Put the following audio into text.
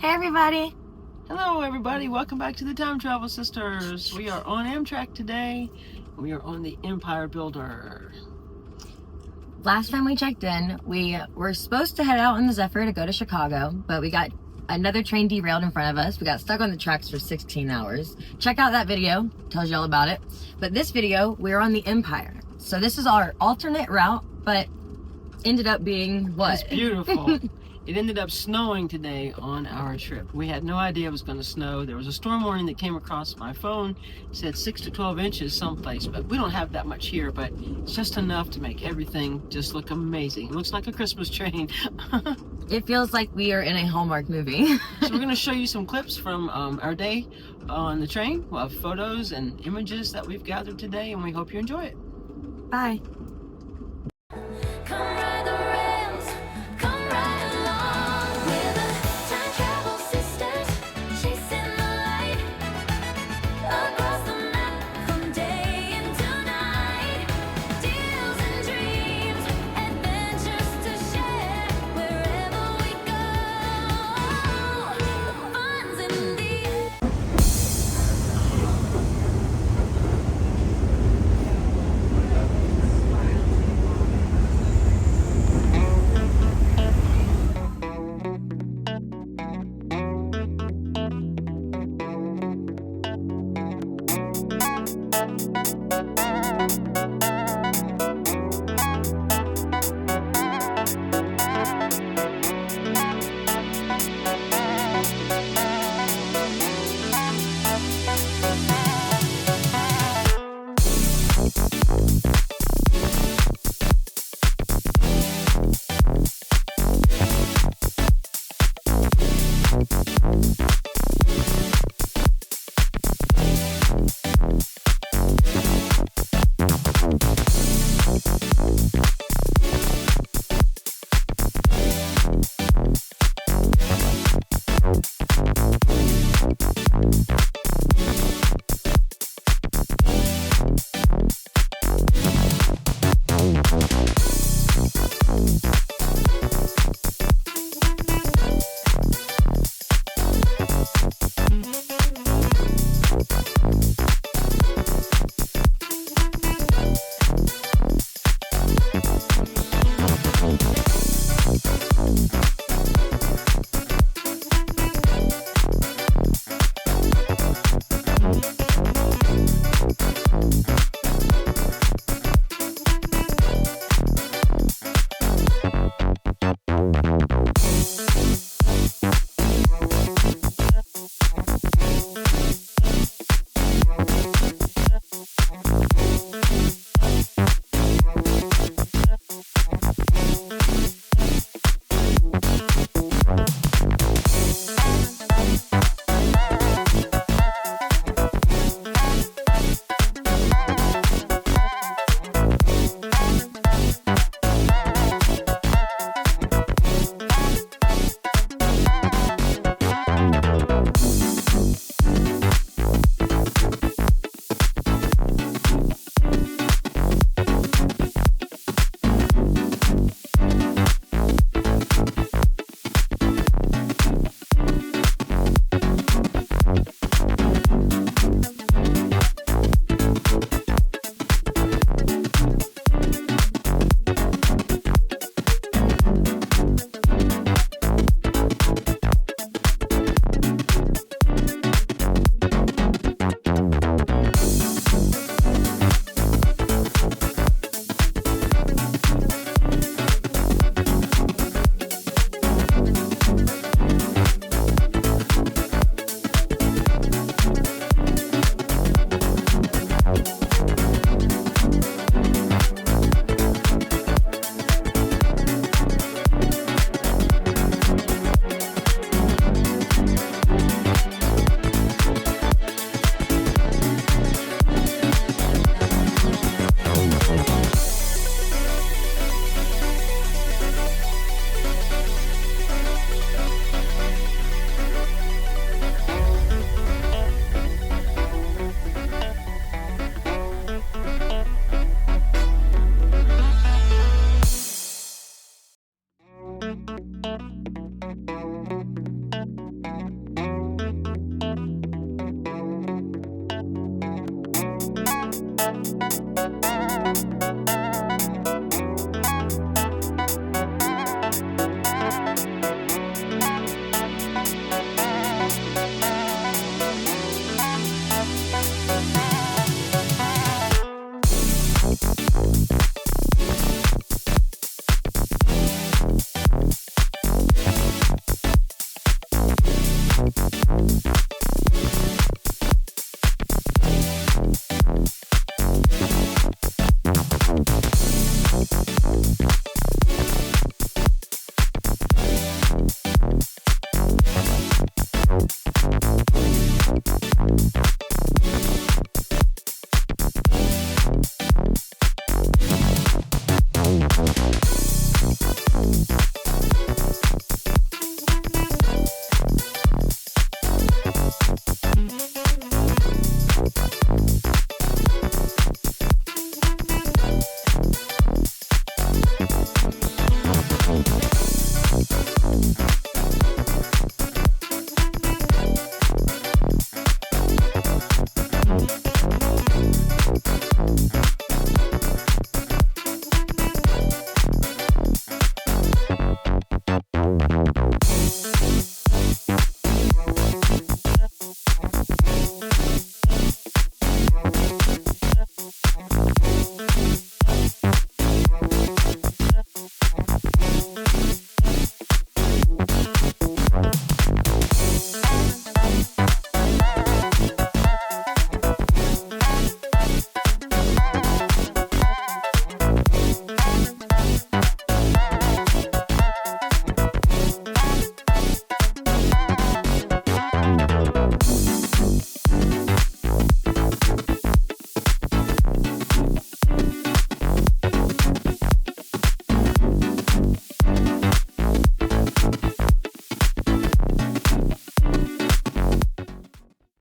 Hey everybody! Hello everybody, welcome back to the Time Travel Sisters. We are on Amtrak today. We are on the Empire Builder. Last time we checked in, we were supposed to head out on the Zephyr to go to Chicago, but we got another train derailed in front of us. We got stuck on the tracks for 16 hours. Check out that video, tells you all about it. But this video, we're on the Empire. So this is our alternate route, but ended up being what? It's beautiful. It ended up snowing today on our trip. We had no idea it was going to snow. There was a storm warning that came across my phone. It said 6 to 12 inches someplace, but we don't have that much here, but it's just enough to make everything just look amazing. It looks like a Christmas train. It feels like we are in a Hallmark movie. So we're going to show you some clips from our day on the train. We'll have photos and images that we've gathered today, and we hope you enjoy it. Bye.